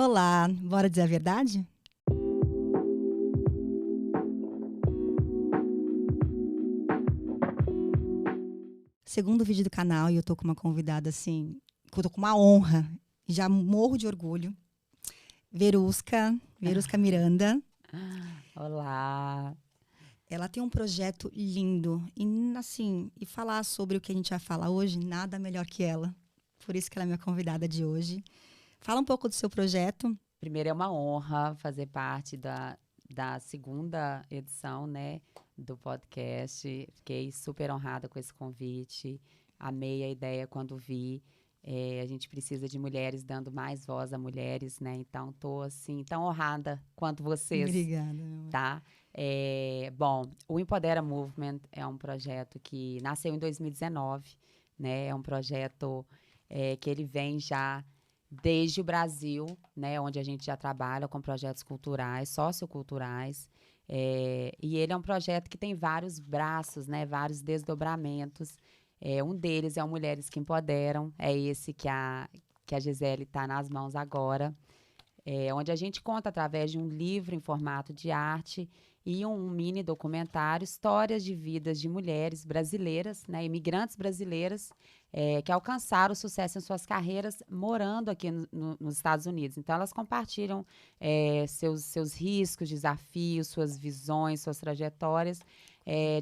Olá, bora dizer a verdade? Segundo vídeo do canal, e eu tô com uma convidada assim, que eu tô com uma honra, já morro de orgulho. Verusca Miranda. Olá. Ela tem um projeto lindo e assim, e falar sobre o que a gente vai falar hoje, nada melhor que ela. Por isso que ela é minha convidada de hoje. Fala um pouco do seu projeto. Primeiro, é uma honra fazer parte da segunda edição, né, do podcast. Fiquei super honrada com esse convite. Amei a ideia quando vi. A gente precisa de mulheres dando mais voz a mulheres, né? Então, tô assim, tão honrada quanto vocês, Obrigada, meu amor. tá? Bom, o Empodera Movement é um projeto que nasceu em 2019, né? É um projeto que ele vem já desde o Brasil, né? Onde a gente já trabalha com projetos culturais, socioculturais. E ele é um projeto que tem vários braços, né? Vários desdobramentos. Um deles é o Mulheres que Empoderam, é esse que a Gisele está nas mãos agora. Onde a gente conta, através de um livro em formato de arte e um mini documentário, histórias de vidas de mulheres brasileiras, né, imigrantes brasileiras, que alcançaram sucesso em suas carreiras morando aqui nos Estados Unidos. Então, elas compartilham seus riscos, desafios, suas visões, suas trajetórias,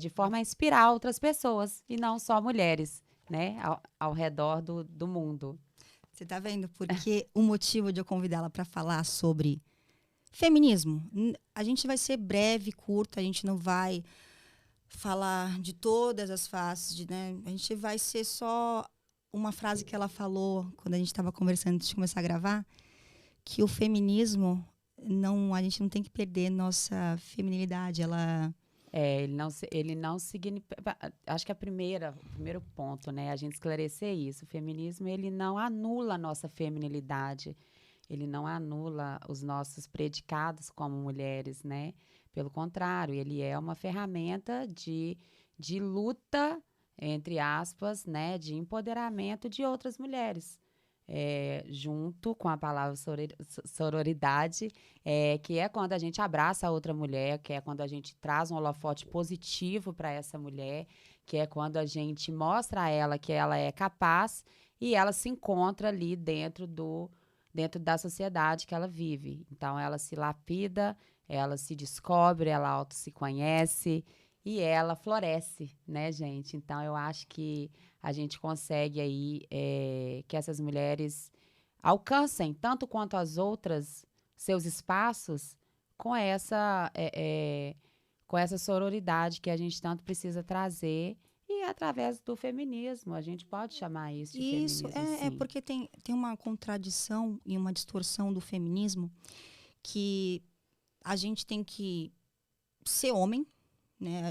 de forma a inspirar outras pessoas, e não só mulheres, né, ao redor do mundo. Você tá vendo? Porque o motivo de eu convidá-la para falar sobre feminismo, a gente vai ser breve, curta, a gente não vai falar de todas as faces, né? A gente vai ser só uma frase que ela falou quando a gente estava conversando antes de começar a gravar, que o feminismo, não, a gente não tem que perder nossa feminilidade, ela... Ele não significa. Acho que o primeiro ponto, né, a gente esclarecer isso. O feminismo, ele não anula a nossa feminilidade, ele não anula os nossos predicados como mulheres, né? Pelo contrário, ele é uma ferramenta de luta, entre aspas, né, de empoderamento de outras mulheres. Junto com a palavra sororidade, que é quando a gente abraça a outra mulher, que é quando a gente traz um holofote positivo para essa mulher, que é quando a gente mostra a ela que ela é capaz e ela se encontra ali dentro da sociedade que ela vive. Então, ela se lapida, ela se descobre, ela auto se conhece e ela floresce, né, gente? Então, eu acho que a gente consegue aí que essas mulheres alcancem, tanto quanto as outras, seus espaços com essa sororidade que a gente tanto precisa trazer, e através do feminismo. A gente pode chamar isso de Isso, feminismo, é sim. porque tem uma contradição e uma distorção do feminismo que a gente tem que ser homem, né?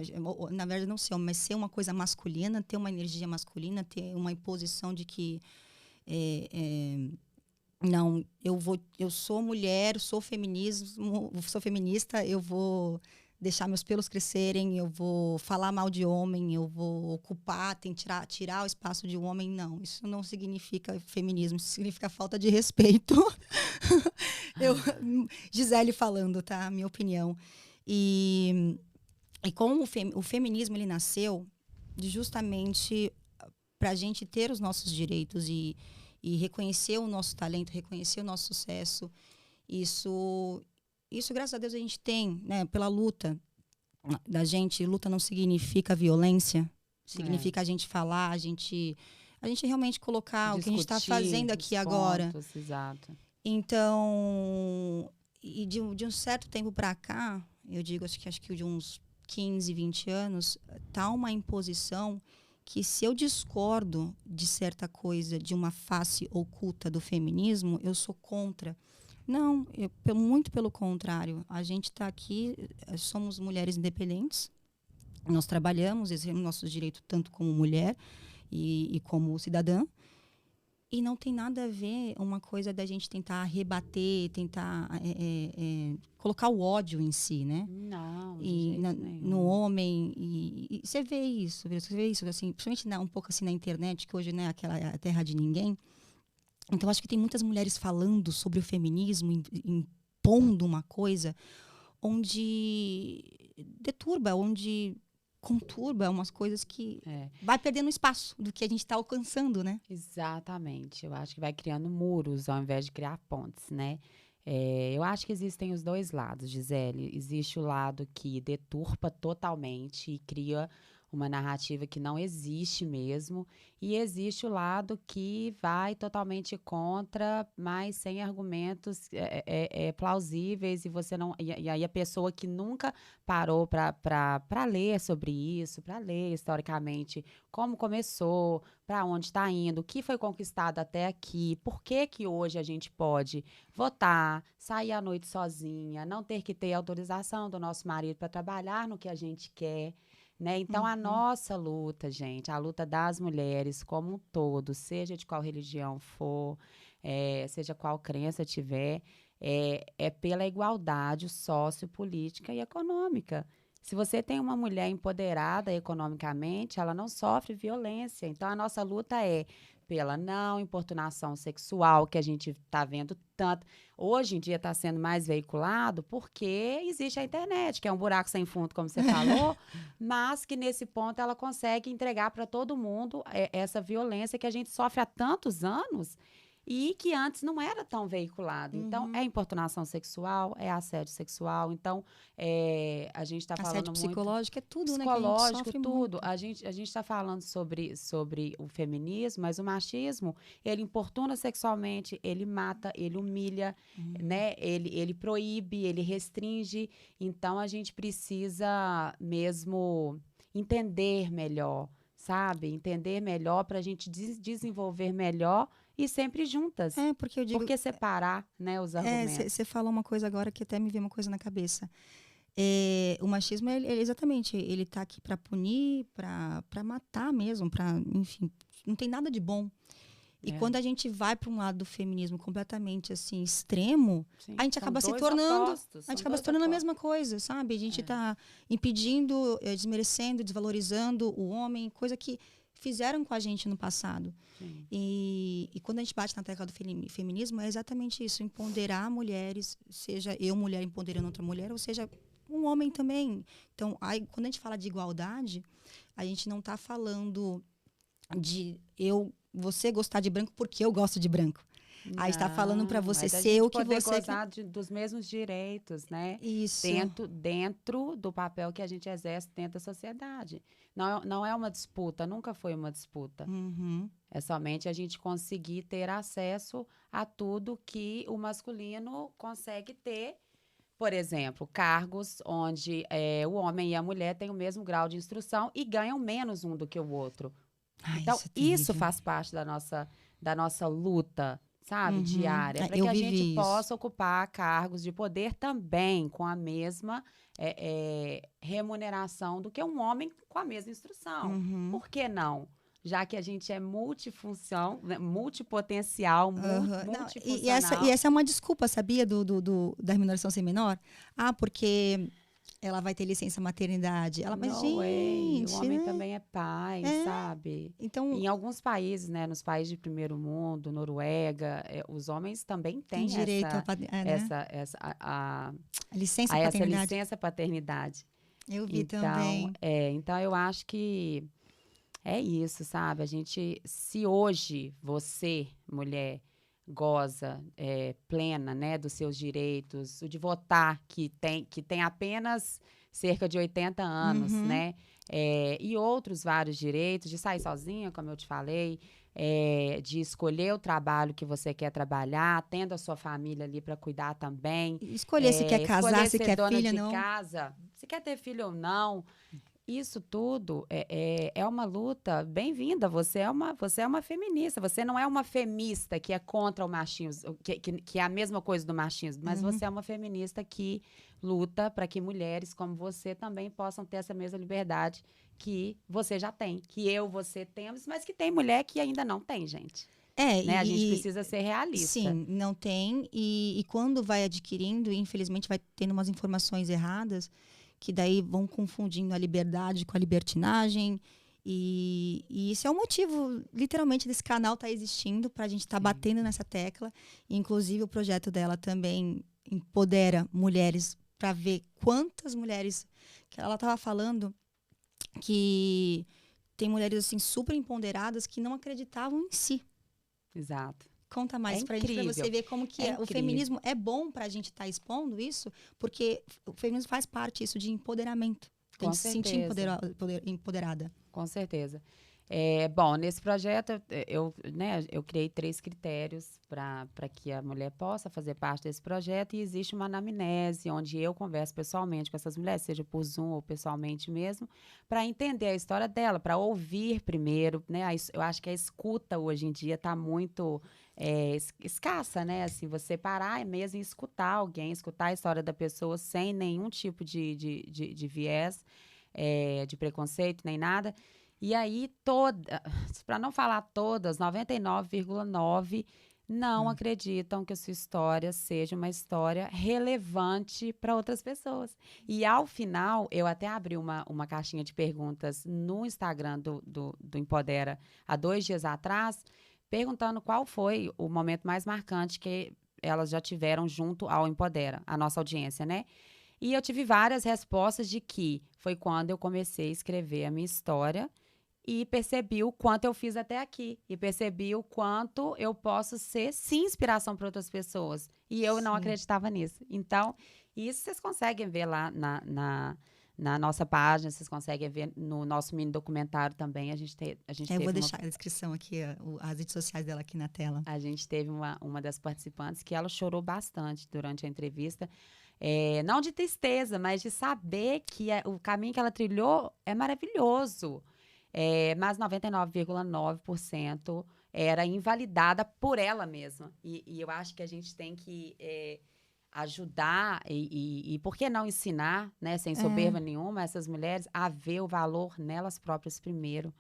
Na verdade, não ser homem, mas ser uma coisa masculina, ter uma energia masculina, ter uma imposição de que não, eu sou mulher, sou feminista, eu vou deixar meus pelos crescerem, eu vou falar mal de homem, eu vou ocupar, tirar o espaço de um homem. Não, isso não significa feminismo, isso significa falta de respeito. eu, Gisele falando, tá? Minha opinião. E como o feminismo ele nasceu justamente para a gente ter os nossos direitos e reconhecer o nosso talento, reconhecer o nosso sucesso. Isso, graças a Deus, a gente tem, né, pela luta da gente. Luta não significa violência, É. significa a gente falar, a gente realmente colocar o que a gente está Discutir fazendo os aqui agora. pontos, exato. Então, e de um certo tempo para cá, eu digo, acho que de uns 15, 20 anos, tá uma imposição que, se eu discordo de certa coisa, de uma face oculta do feminismo, eu sou contra. Não, muito pelo contrário. A gente está aqui, somos mulheres independentes, nós trabalhamos, exercemos nossos direitos tanto como mulher e como cidadã. E não tem nada a ver uma coisa da gente tentar rebater, tentar colocar o ódio em si, né? Não, de E jeito no nenhum. homem. E você vê isso, assim, principalmente um pouco assim na internet, que hoje não é aquela a terra de ninguém. Então, acho que tem muitas mulheres falando sobre o feminismo, impondo uma coisa onde deturba, onde conturba umas coisas que vai perdendo espaço do que a gente está alcançando, né? Exatamente. Eu acho que vai criando muros ao invés de criar pontes, né? Eu acho que existem os dois lados, Gisele. Existe o lado que deturpa totalmente e cria uma narrativa que não existe mesmo, e existe o lado que vai totalmente contra, mas sem argumentos plausíveis, e você não. E aí a pessoa que nunca parou para ler sobre isso, para ler historicamente como começou, para onde está indo, o que foi conquistado até aqui, por que que hoje a gente pode votar, sair à noite sozinha, não ter que ter autorização do nosso marido para trabalhar no que a gente quer, né? Então, a nossa luta, gente, a luta das mulheres como um todo, seja de qual religião for, seja qual crença tiver, é pela igualdade sociopolítica e econômica. Se você tem uma mulher empoderada economicamente, ela não sofre violência. Então, a nossa luta é pela não importunação sexual, que a gente está vendo tanto. Hoje em dia está sendo mais veiculado porque existe a internet, que é um buraco sem fundo, como você falou, mas que nesse ponto ela consegue entregar para todo mundo essa violência que a gente sofre há tantos anos e que antes não era tão veiculado. Então, é importunação sexual, é assédio sexual. Então, a gente está falando assédio muito... psicológico é tudo, né? Psicológico, tudo. A gente está falando sobre o feminismo, mas o machismo, ele importuna sexualmente, ele mata, ele humilha, né? Ele proíbe, ele restringe. Então, a gente precisa mesmo entender melhor, sabe? Entender melhor para a gente desenvolver melhor e sempre juntas. Porque eu digo... Por que separar, né, os argumentos? Você falou uma coisa agora que até me veio uma coisa na cabeça. O machismo, exatamente, ele está aqui para punir, para matar mesmo, enfim, não tem nada de bom. E quando a gente vai para um lado do feminismo completamente assim extremo, a gente acaba se tornando, a mesma coisa, sabe? A gente está impedindo, desmerecendo, desvalorizando o homem, coisa que fizeram com a gente no passado. E quando a gente bate na tecla do feminismo, é exatamente isso, empoderar mulheres, seja eu mulher empoderando outra mulher, ou seja, um homem também. Então, quando a gente fala de igualdade, a gente não está falando de você gostar de branco porque eu gosto de branco. Aí está falando para você ser o que você gozar dos mesmos direitos, né? Isso. Dentro do papel que a gente exerce dentro da sociedade. Não é uma disputa, nunca foi uma disputa. É somente a gente conseguir ter acesso a tudo que o masculino consegue ter. Por exemplo, cargos onde o homem e a mulher têm o mesmo grau de instrução e ganham menos um do que o outro. Então, isso faz parte da nossa luta, sabe, diária, para que a gente possa ocupar cargos de poder também com a mesma remuneração do que um homem com a mesma instrução. Por que não? Já que a gente é multifunção, né, multipotencial, multifuncional. E essa é uma desculpa, sabia, da remuneração ser menor? Porque ela vai ter licença maternidade. Mas, gente, o homem também é pai, sabe? Então, em alguns países, né, nos países de primeiro mundo, Noruega, os homens também têm direito a licença paternidade. Eu vi também. Então, eu acho que é isso, sabe? A gente, se hoje você, mulher, goza plena, né, dos seus direitos, o de votar, que tem apenas cerca de 80 anos, né? E outros vários direitos, de sair sozinha, como eu te falei, de escolher o trabalho que você quer trabalhar, tendo a sua família ali para cuidar também. Escolher se quer casar, se quer filho ou não. Casa, se quer ter filho ou não. Isso tudo é uma luta bem-vinda. Você é uma feminista. Você não é uma femista que é contra o machismo, que é a mesma coisa do machismo, mas você é uma feminista que luta para que mulheres como você também possam ter essa mesma liberdade que você já tem, que você temos, mas que tem mulher que ainda não tem, gente. Né? A gente precisa ser realista. Sim, não tem. E quando vai adquirindo, infelizmente vai tendo umas informações erradas, que daí vão confundindo a liberdade com a libertinagem E isso é o motivo, literalmente, desse canal estar existindo, para a gente estar batendo nessa tecla. E, inclusive, o projeto dela também empodera mulheres para ver quantas mulheres... que ela estava falando que tem mulheres assim super empoderadas que não acreditavam em si. Exato. Conta mais pra gente, pra você ver como que o feminismo é bom pra gente estar expondo isso, porque o feminismo faz parte isso de empoderamento. Tem que se sentir empoderada. Com certeza. Bom, nesse projeto eu criei 3 critérios para que a mulher possa fazer parte desse projeto, e existe uma anamnese onde eu converso pessoalmente com essas mulheres, seja por Zoom ou pessoalmente mesmo, para entender a história dela, para ouvir primeiro, né? Eu acho que a escuta hoje em dia está muito escassa, né? Assim, você parar mesmo e escutar alguém, escutar a história da pessoa sem nenhum tipo de viés, de preconceito, nem nada. E aí, para não falar todas, 99,9% não acreditam que a sua história seja uma história relevante para outras pessoas. E, ao final, eu até abri uma caixinha de perguntas no Instagram do Empodera há 2 dias atrás, perguntando qual foi o momento mais marcante que elas já tiveram junto ao Empodera, a nossa audiência, né? E eu tive várias respostas de que foi quando eu comecei a escrever a minha história e percebi o quanto eu fiz até aqui. E percebi o quanto eu posso ser, sim, inspiração para outras pessoas. E eu não acreditava nisso. Então, isso vocês conseguem ver lá na nossa página, vocês conseguem ver no nosso mini documentário também. Eu vou deixar a descrição aqui, as redes sociais dela aqui na tela. A gente teve uma das participantes que ela chorou bastante durante a entrevista. Não de tristeza, mas de saber que o caminho que ela trilhou é maravilhoso. Mas 99,9% era invalidada por ela mesma. E eu acho que a gente tem que ajudar e por que não ensinar, né, sem soberba nenhuma, essas mulheres a ver o valor nelas próprias primeiro,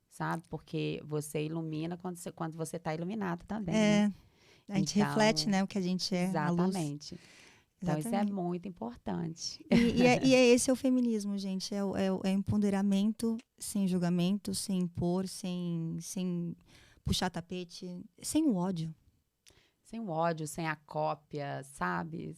sabe? Porque você ilumina quando você está iluminada também, né? A gente reflete, né, o que a gente é, exatamente. A luz. Então, isso é muito importante. Esse é o feminismo, gente. É o empoderamento sem julgamento, sem impor, sem puxar tapete, sem o ódio. Sem o ódio, sem a cópia, sabe?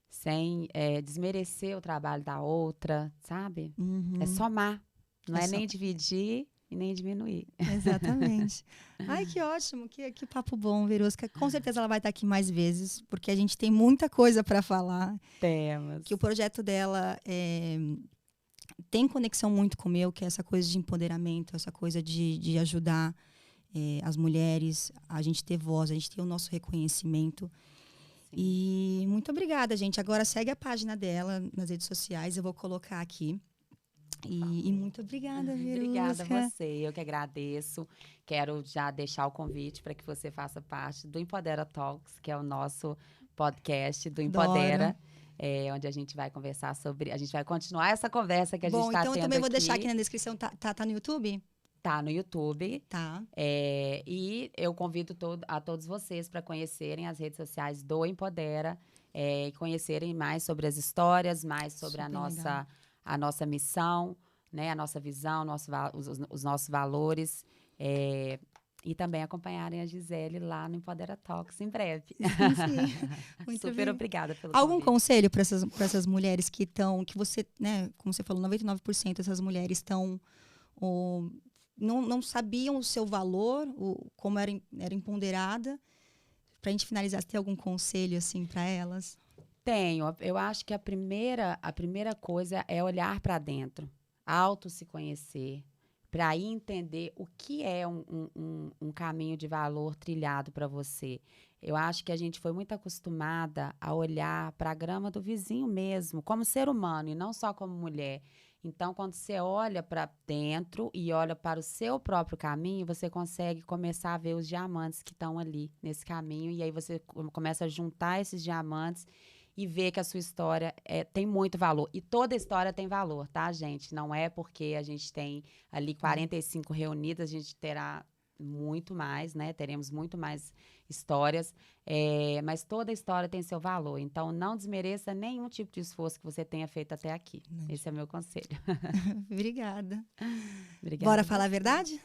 Sem desmerecer o trabalho da outra, sabe? É somar. Não é nem dividir e nem diminuir. Exatamente. Ai, que ótimo, que papo bom, Verusca. Com certeza ela vai estar aqui mais vezes, porque a gente tem muita coisa para falar. Temos. Que o projeto dela tem conexão muito com o meu, que é essa coisa de empoderamento, essa coisa de ajudar as mulheres, a gente ter voz, a gente ter o nosso reconhecimento. Sim. E muito obrigada, gente. Agora segue a página dela nas redes sociais, eu vou colocar aqui. E muito obrigada, Verusca. Obrigada a você, eu que agradeço. Quero já deixar o convite para que você faça parte do Empodera Talks, que é o nosso podcast do Empodera, onde a gente vai conversar sobre... A gente vai continuar essa conversa que a gente está tendo aqui. Bom, então eu também vou deixar aqui na descrição. Tá no YouTube? Tá no YouTube. Tá. E eu convido a todos vocês para conhecerem as redes sociais do Empodera e conhecerem mais sobre as histórias, mais sobre a nossa missão, né, a nossa visão, os nossos valores. E também acompanharem a Gisele lá no Empodera Talks em breve. Sim. Muito super obrigada pelo Algum convite. Conselho para essas mulheres que estão, que você, né, como você falou, 99% dessas mulheres estão... Não sabiam o seu valor, como era empoderada. Para a gente finalizar, você tem algum conselho assim para elas? Tenho. Eu acho que a primeira coisa é olhar para dentro, se conhecer, para aí entender o que é um caminho de valor trilhado para você. Eu acho que a gente foi muito acostumada a olhar para a grama do vizinho mesmo, como ser humano e não só como mulher. Então, quando você olha para dentro e olha para o seu próprio caminho, você consegue começar a ver os diamantes que estão ali nesse caminho. E aí você começa a juntar esses diamantes e ver que a sua história tem muito valor. E toda história tem valor, tá, gente? Não é porque a gente tem ali 45 reunidas, a gente terá muito mais, né? Teremos muito mais histórias, mas toda história tem seu valor. Então, não desmereça nenhum tipo de esforço que você tenha feito até aqui. Esse é o meu conselho. Obrigada. Obrigada. Bora falar a verdade?